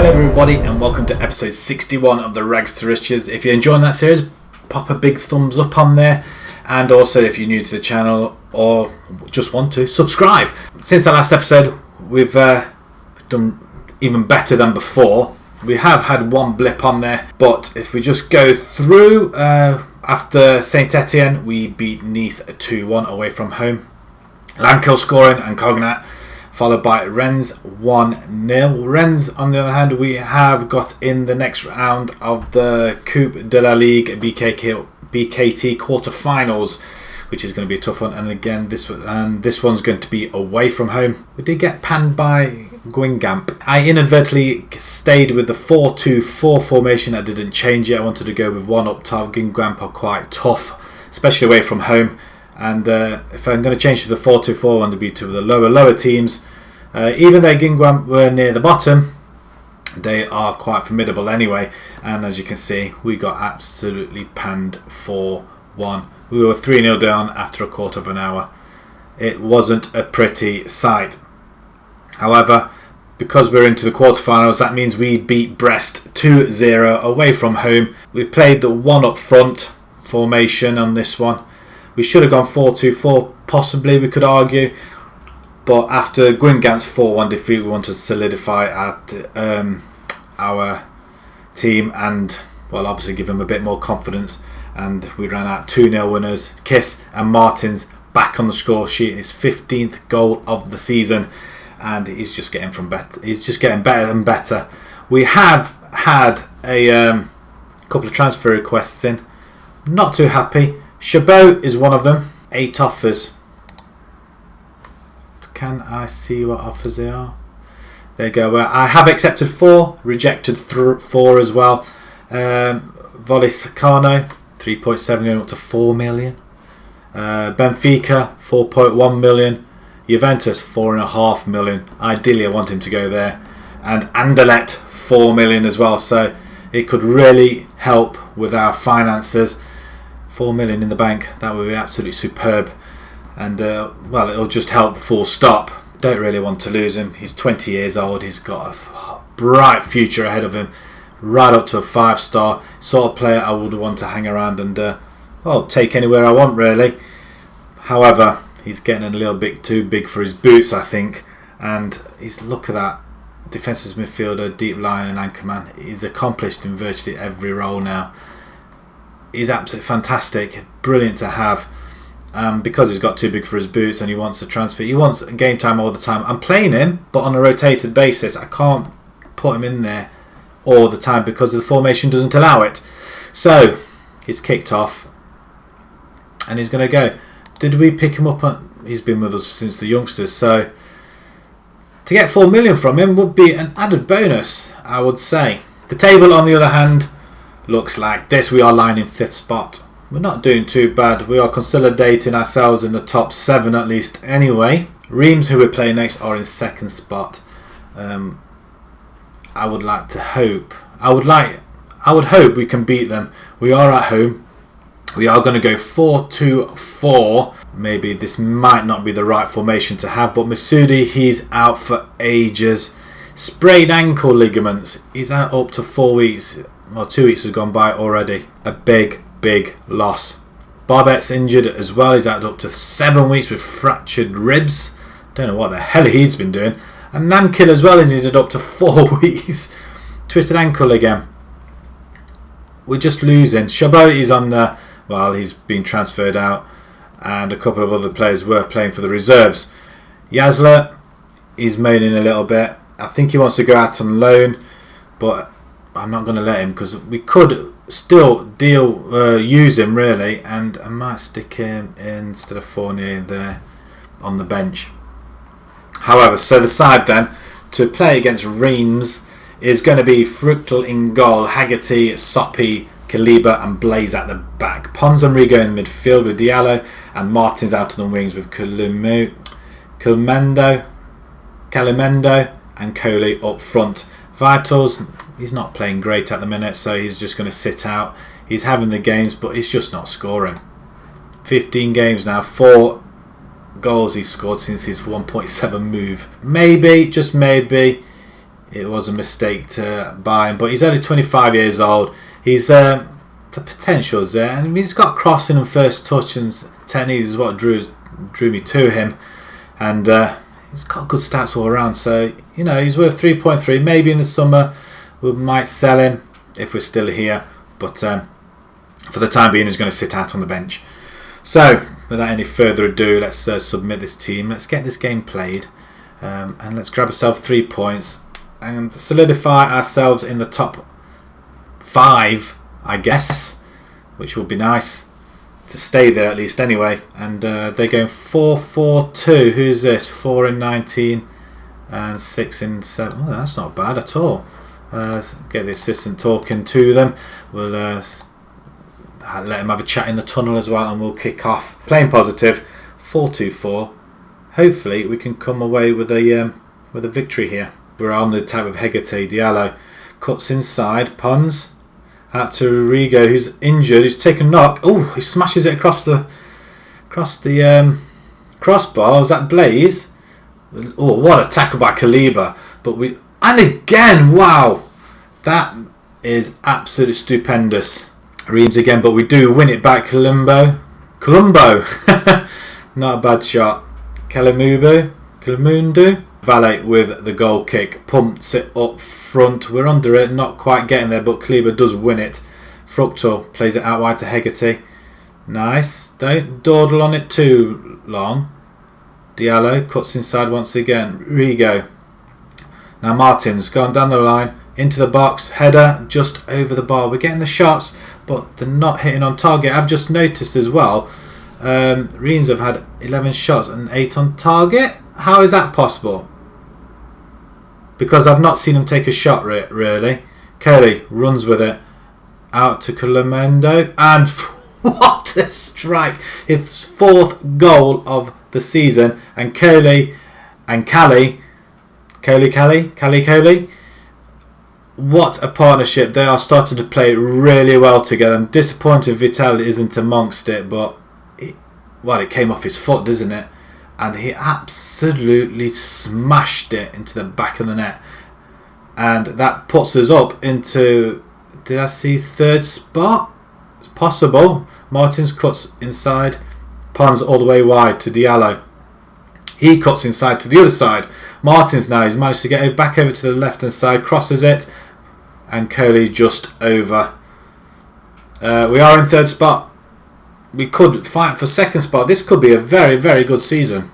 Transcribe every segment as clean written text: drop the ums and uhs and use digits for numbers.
Hello everybody and welcome to episode 61 of the Rags to Riches. If you're enjoying that series, pop a big thumbs up on there, and also if you're new to the channel or just want to, subscribe. Since the last episode we've done even better than before. We have had one blip on there, but if we just go through, after Saint Etienne we beat Nice 2-1 away from home. Lamkill scoring and Cognat, followed by Rennes 1-0. Rennes, on the other hand, we have got in the next round of the Coupe de la Ligue BKT quarter-finals, which is going to be a tough one. And again, this one's going to be away from home. We did get panned by Guingamp. I inadvertently stayed with the 4-2-4 formation. I didn't change it. I wanted to go with one up top. Guingamp are quite tough, especially away from home. And if I'm going to change to the 4-2-4, I want to be to the lower teams. Even though Guingamp were near the bottom, they are quite formidable anyway. And as you can see, we got absolutely panned 4-1. We were 3-0 down after a quarter of an hour. It wasn't a pretty sight. However, because we're into the quarterfinals, that means we beat Brest 2-0 away from home. We played the one up front formation on this one. We should have gone 4-2-4, possibly, we could argue. But after Guingamp's 4-1 defeat, we wanted to solidify our team and, well, obviously give them a bit more confidence. And we ran out 2-0 winners. Kiss and Martins back on the score sheet. His 15th goal of the season. And he's just getting better. He's just getting better and better. We have had a couple of transfer requests in. Not too happy. Chabot is one of them. 8 offers. Can I see what offers they are? There you go. I have accepted 4, rejected 4 as well. Voliscano, 3.7 going up to 4 million. Benfica, 4.1 million. Juventus, 4.5 million. Ideally, I want him to go there. And Anderlecht, 4 million as well. So it could really help with our finances. 4 million in the bank, that would be absolutely superb. And well, it'll just help full stop. Don't really want to lose him. He's 20 years old. He's got a bright future ahead of him, right up to a 5-star sort of player I would want to hang around and well, take anywhere I want really. However, he's getting a little bit too big for his boots, I think. And look at that, defensive midfielder, deep line and anchorman. He's accomplished in virtually every role now. He's absolutely fantastic, brilliant to have. Because he's got too big for his boots and he wants to transfer. He wants game time all the time. I'm playing him, but on a rotated basis. I can't put him in there all the time because the formation doesn't allow it. So he's kicked off and he's going to go. Did we pick him up? He's been with us since the youngsters. So to get 4 million from him would be an added bonus, I would say. The table, on the other hand, looks like this. We are lying in 5th spot. We're not doing too bad. We are consolidating ourselves in the top 7 at least anyway. Reims, who we're playing next, are in 2nd spot. I would like to hope. I would hope we can beat them. We are at home. We are going to go 4-2-4. Maybe this might not be the right formation to have, but Masoudi, he's out for ages. Sprained ankle ligaments. He's out up to 4 weeks. Well, 2 weeks has gone by already. A big loss. Barbet's injured as well. He's out up to 7 weeks with fractured ribs. Don't know what the hell he's been doing. And Namkil as well is injured up to 4 weeks. Twisted ankle again. We're just losing. Chabot is on the... Well, he's been transferred out. And a couple of other players were playing for the reserves. Yazler is moaning a little bit. I think he wants to go out on loan. But I'm not going to let him because we could still use him really, and I might stick him in instead of Fournier there on the bench. However, so the side then to play against Reims is going to be Fruchtel in goal, Haggerty, Soppy, Kaliba and Blaze at the back. Pons and Rigo in midfield with Diallo and Martins out on the wings with Calimendo and Coley up front. Vitals, he's not playing great at the minute, so he's just going to sit out. He's having the games, but he's just not scoring. 15 games now, 4 goals he's scored since his 1.7 move. Maybe, just maybe, it was a mistake to buy him. But he's only 25 years old. He's the potential's there, and he's got crossing and first touch and technique is what drew me to him, and he's got good stats all around. So you know, he's worth 3.3. Maybe in the summer we might sell him if we're still here, but for the time being he's going to sit out on the bench. So without any further ado, let's submit this team. Let's get this game played, and let's grab ourselves 3 points and solidify ourselves in the top 5, I guess, which would be nice to stay there at least anyway. And they're going 4-4-2. Who's this? 4 in 19 and 6 in 7. Oh, that's not bad at all. Get the assistant talking to them. We'll let him have a chat in the tunnel as well, and we'll kick off. Playing positive, 4-2-4. Hopefully we can come away with a victory here. We're on the attack with Hegate. Diallo cuts inside. Pons out to Rigo, who's injured. He's taken a knock. Oh, he smashes it across the crossbar. Was that Blaze? Oh, what a tackle by Goalkeeper! And again, wow, that is absolutely stupendous. Reeves again, but we do win it back. Columbo, not a bad shot. Kalamundu. Valet with the goal kick, pumps it up front. We're under it, not quite getting there, but Kleber does win it. Fructal plays it out wide to Hegate. Nice. Don't dawdle on it too long. Diallo cuts inside once again. Rigo. Now Martin's gone down the line into the box. Header just over the bar. We're getting the shots, but they're not hitting on target. I've just noticed as well, Reams have had 11 shots and 8 on target. How is that possible? Because I've not seen him take a shot really. Kelly runs with it out to Colomendo, and what a strike! His 4th goal of the season, and Coley and Cali, what a partnership! They are starting to play really well together. I'm disappointed Vital isn't amongst it, but it came off his foot, doesn't it? And he absolutely smashed it into the back of the net, and that puts us up into, did I see 3rd spot? It's possible. Martins cuts inside, Pons all the way wide to Diallo. He cuts inside to the other side. Martins now, he's managed to get it back over to the left hand side, crosses it, and Coley just over. We are in 3rd spot. We could fight for 2nd spot. This could be a very, very good season.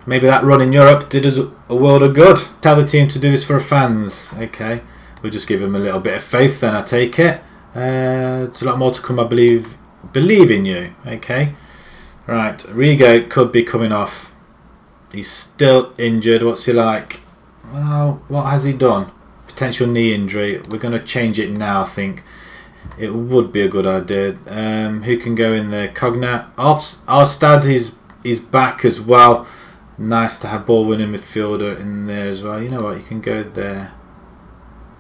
Maybe that run in Europe did us a world of good. Tell the team to do this for fans. Okay, we'll just give them a little bit of faith then, I take it. There's a lot more to come, I believe in you. Okay, right, Rigo could be coming off. He's still injured. What's he like? Well, what has he done? Potential knee injury. We're going to change it now, I think. It would be a good idea. Who can go in there? Cognat. Alstad, he's back as well. Nice to have ball winning midfielder in there as well. You know what? You can go there.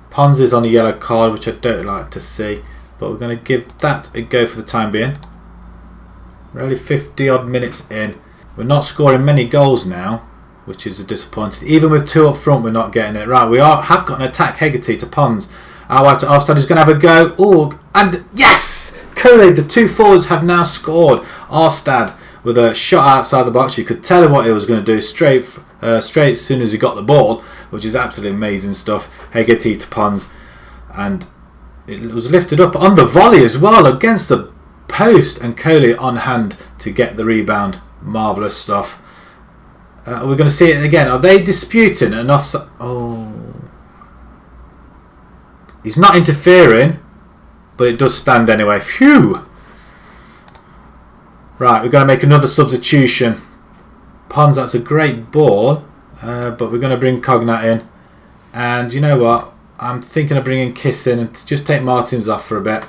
Pons is on a yellow card, which I don't like to see. But we're going to give that a go for the time being. We're only 50 odd minutes in. We're not scoring many goals now, which is a disappointing. Even with 2 up front, we're not getting it. Right, we have got an attack. Hegate to Pons. Out to Alstad, who's going to have a go. Oh, and yes! Coley, the 2 forwards have now scored. Alstad with a shot outside the box. You could tell him what he was going to do straight as soon as he got the ball, which is absolutely amazing stuff. Hegate to Pons, and it was lifted up on the volley as well against the post, and Coley on hand to get the rebound. Marvellous stuff. We're going to see it again. Are they disputing an offside? Oh, he's not interfering, but it does stand anyway. Phew! Right, we're going to make another substitution. Pons, that's a great ball, but we're going to bring Cognat in. And you know what? I'm thinking of bringing Kiss in and just take Martins off for a bit.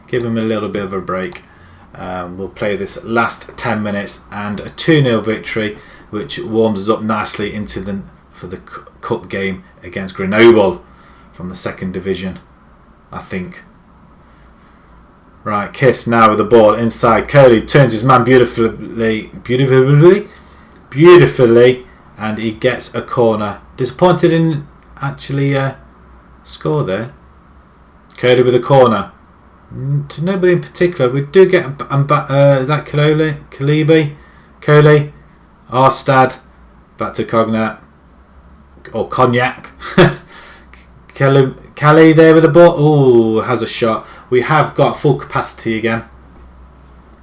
Give him a little bit of a break. We'll play this last 10 minutes and a 2-0 victory, which warms us up nicely for the cup game against Grenoble from the 2nd division, I think. Right, Kiss now with the ball inside. Coley turns his man beautifully, and he gets a corner. Disappointed in actually score there. Curly with a corner. To nobody in particular. We do get is that Kalibi? Coley, Arstad, back to Cognac or Cognac. Kelly there with the ball. Oh, has a shot. We have got full capacity again,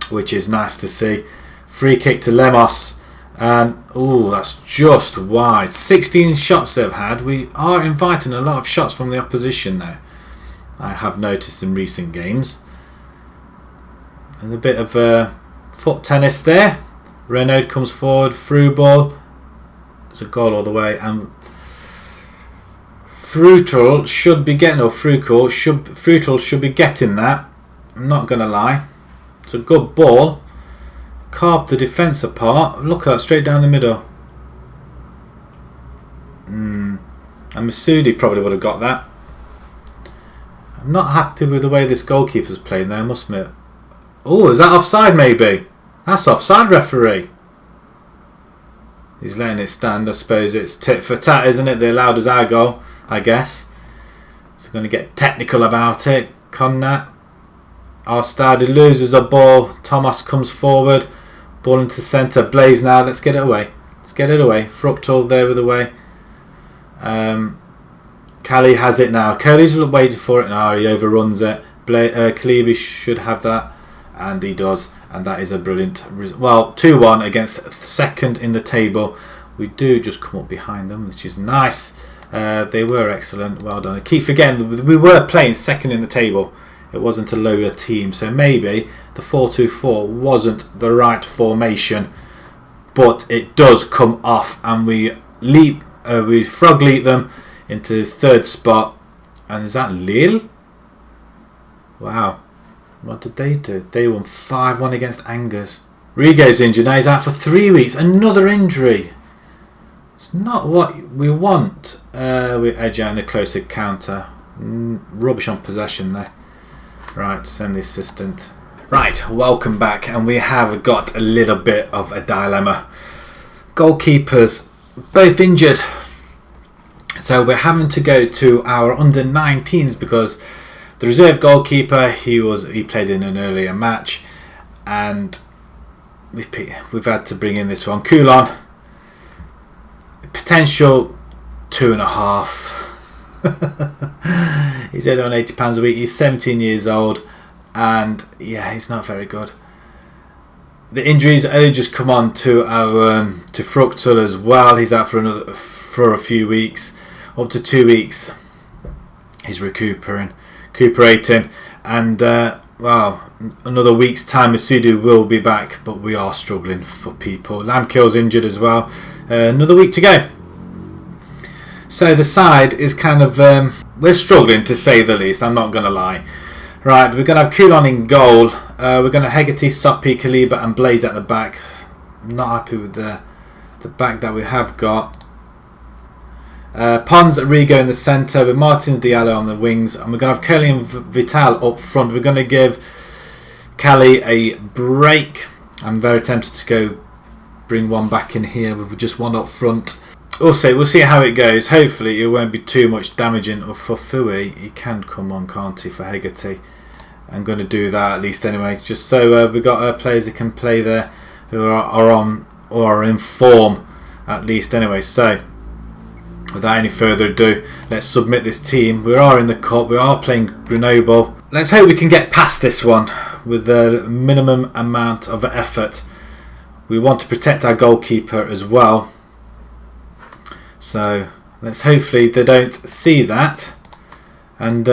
which is nice to see. Free kick to Lemos, and oh, that's just wide. 16 shots they've had. We are inviting a lot of shots from the opposition now, I have noticed in recent games. And a bit of foot tennis there. Renaud comes forward, through ball. It's a goal all the way, and Frutal should be getting, or Frutal should be getting that. I'm not going to lie. It's a good ball. Carved the defence apart. Look at that, straight down the middle. And Masoudi probably would have got that. I'm not happy with the way this goalkeeper's playing there, I must admit. Oh, is that offside maybe? That's offside, referee. He's letting it stand. I suppose it's tit for tat, isn't it? They allowed us our goal, I guess. If we're going to get technical about it. Connat. Arstad loses a ball. Thomas comes forward. Ball into centre. Blaze now. Let's get it away. Let's get it away. Fructal there with the way. Cali has it now. Curly's waiting for it now. He overruns it. Kalibi should have that. And he does. And that is a brilliant result. Well, 2-1 against second in the table. We do just come up behind them, which is nice. They were excellent. Well done. I keep forgetting we were playing second in the table. It wasn't a lower team. So maybe the 4-2-4 wasn't the right formation. But it does come off. And we frog leap them into third spot. And is that Lille? Wow. What did they do? They won 5-1 against Angers. Rigo's injured. Now he's out for 3 weeks. Another injury. It's not what we want. We edge out in a closer counter. Rubbish on possession there. Right, send the assistant. Right, welcome back. And we have got a little bit of a dilemma. Goalkeepers, both injured. So we're having to go to our under-19s because the reserve goalkeeper, he played in an earlier match, and we've had to bring in this one. Coulon, potential 2.5. He's only on £80 a week. He's 17 years old, and yeah, he's not very good. The injuries only just come on to our to Fructal as well. He's out for a few weeks, up to 2 weeks. He's recuperating, and well, another week's time Masudu will be back, but we are struggling for people. Lamkill's injured as well. Another week to go. So the side is kind of we're struggling, to say the least. I'm not going to lie. Right, we're going to have Coulon in goal. We're going to Hegarty, Soppy, Kaliba and Blaze at the back. I'm not happy with the back that we have got. Pons, Rigo in the centre with Martins, Diallo on the wings, and we're going to have Kelly and Vital up front. We're going to give Cali a break. I'm very tempted to go bring one back in here with just one up front. Also, we'll see how it goes. Hopefully it won't be too much damaging. Or for Fui, he can come on, can't he, for Hegarty? I'm going to do that at least anyway, just so we've got players who can play there who are on or are in form at least anyway. So without any further ado, let's submit this team. We are in the cup. We are playing Grenoble. Let's hope we can get past this one with the minimum amount of effort. We want to protect our goalkeeper as well. So let's hopefully they don't see that and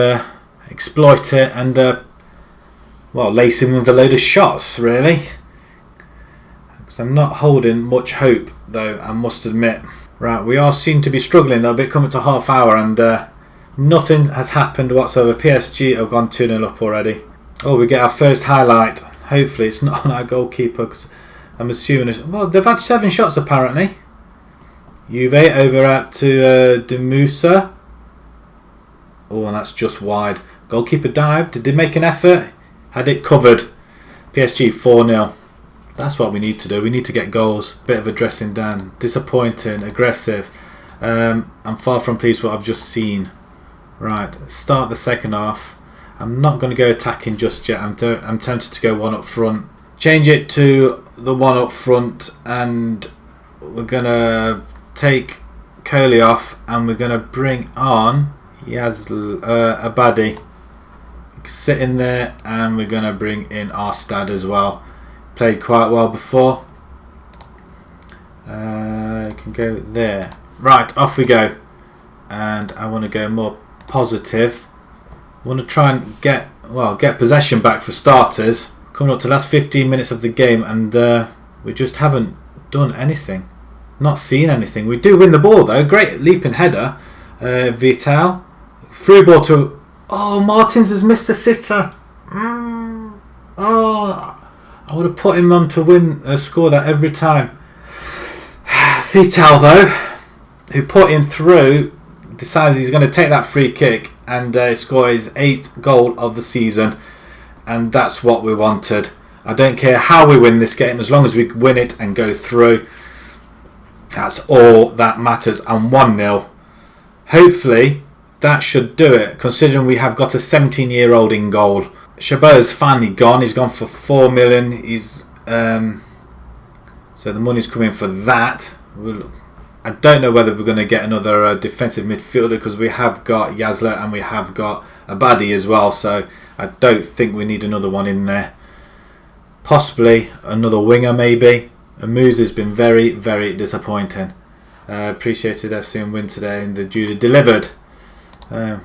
exploit it and well, lace him with a load of shots, really. Because I'm not holding much hope though, I must admit. Right, we are seen to be struggling a bit, coming to half hour, and nothing has happened whatsoever. PSG have gone 2-0 up already. Oh, we get our first highlight. Hopefully it's not on our goalkeeper, because I'm assuming it's... Well, they've had 7 shots apparently. Juve over at to De Musa. Oh, and that's just wide. Goalkeeper dived. Did they make an effort? Had it covered. PSG 4-0. That's what we need to do. We need to get goals. Bit of a dressing down. Disappointing. Aggressive. I'm far from pleased with what I've just seen. Right, start the second half. I'm not going to go attacking just yet. I'm tempted to go one up front. Change it to the one up front, and we're going to take Coley off, and we're going to bring on Abadi. Sit in there, and we're going to bring in Arstad as well. Played quite well before. Can go there. Right, off we go. And I want to go more positive. I want to try and get possession back for starters. Coming up to the last 15 minutes of the game, and we just haven't done anything. Not seen anything. We do win the ball though. Great leaping header. Vital. Through ball to... Oh, Martins has missed a sitter. Oh, I would have put him on to score that every time. Vital though, who put him through, decides he's going to take that free kick and score his 8th goal of the season, and that's what we wanted. I don't care how we win this game, as long as we win it and go through. That's all that matters. And 1-0. Hopefully that should do it, considering we have got a 17-year-old in goal. Chabot's finally gone. He's gone for 4 million. He's so the money's coming for that. I don't know whether we're going to get another defensive midfielder, because we have got Yazla and we have got Abadi as well, so I don't think we need another one in there. Possibly another winger maybe. Amuse has been very, very disappointing. Appreciated FC and win today, and the Judah delivered. I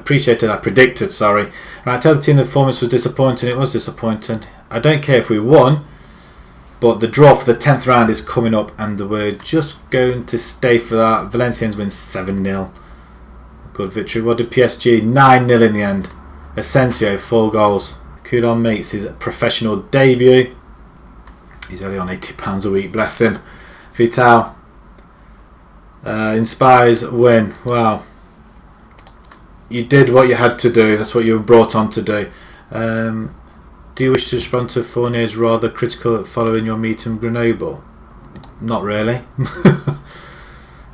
predicted, sorry. Right, tell the team the performance was disappointing. It was disappointing. I don't care if we won, but the draw for the 10th round is coming up, and we're just going to stay for that. Valencians win 7-0. Good victory. What did PSG? 9-0 in the end. Asensio, 4 goals. Coulon makes his professional debut. He's only on £80 a week, bless him. Vital. Inspires win. Wow. You did what you had to do. That's what you were brought on to do. Do you wish to respond to Fournier's rather critical following your meeting with Grenoble? Not really.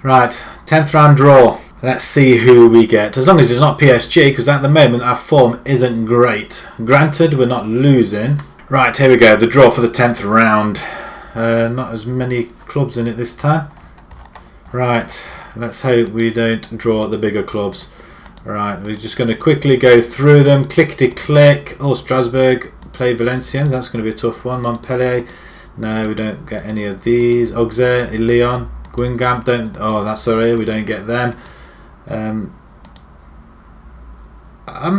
Right, 10th round draw. Let's see who we get. As long as it's not PSG, because at the moment our form isn't great. Granted, we're not losing. Right, here we go. The draw for the 10th round. Not as many clubs in it this time. Right, let's hope we don't draw the bigger clubs. Right, we're just going to quickly go through them. Clickety-click. Oh, Strasbourg play Valenciennes. That's going to be a tough one. Montpellier. No, we don't get any of these. Auxerre, Lyon, Guingamp. Don't. Oh, that's sorry. We don't get them. I'm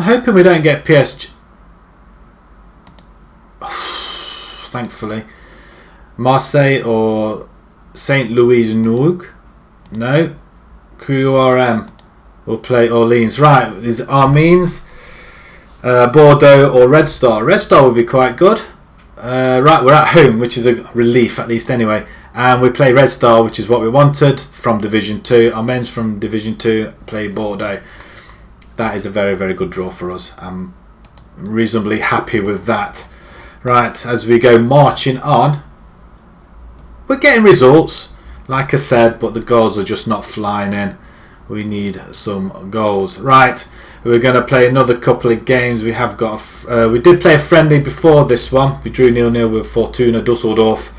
hoping we don't get PSG. Thankfully. Marseille or Saint Louis Noug. No. QRM. We'll play Orleans. Right, is Amiens, Bordeaux or Red Star. Red Star would be quite good. Right, we're at home, which is a relief at least anyway. And we play Red Star, which is what we wanted, from Division 2. Amiens from Division 2 play Bordeaux. That is a very, very good draw for us. I'm reasonably happy with that. Right, as we go marching on, we're getting results, like I said, but the goals are just not flying in. We need some goals. Right, we're going to play another couple of games. We have got we did play a friendly before this one. We drew 0-0 with Fortuna Dusseldorf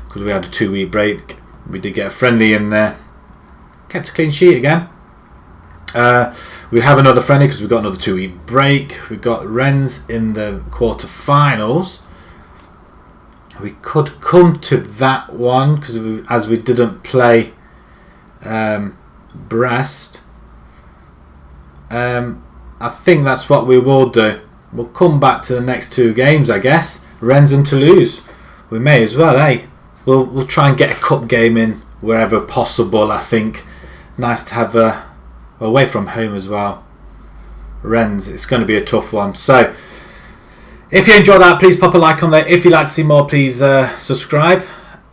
because we had a 2-week break. We did get a friendly in there. Kept a clean sheet again. We have another friendly because we've got another 2-week break. We've got Rennes in the quarterfinals. We could come to that one because as we didn't play Brest. I think that's what we will do. We'll come back to the next 2 games, I guess. Rennes and Toulouse. We may as well, eh? We'll try and get a cup game in wherever possible, I think. Nice to have away from home as well. Rennes, it's going to be a tough one. So, if you enjoyed that, please pop a like on there. If you'd like to see more, please subscribe.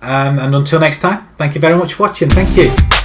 And until next time, thank you very much for watching. Thank you.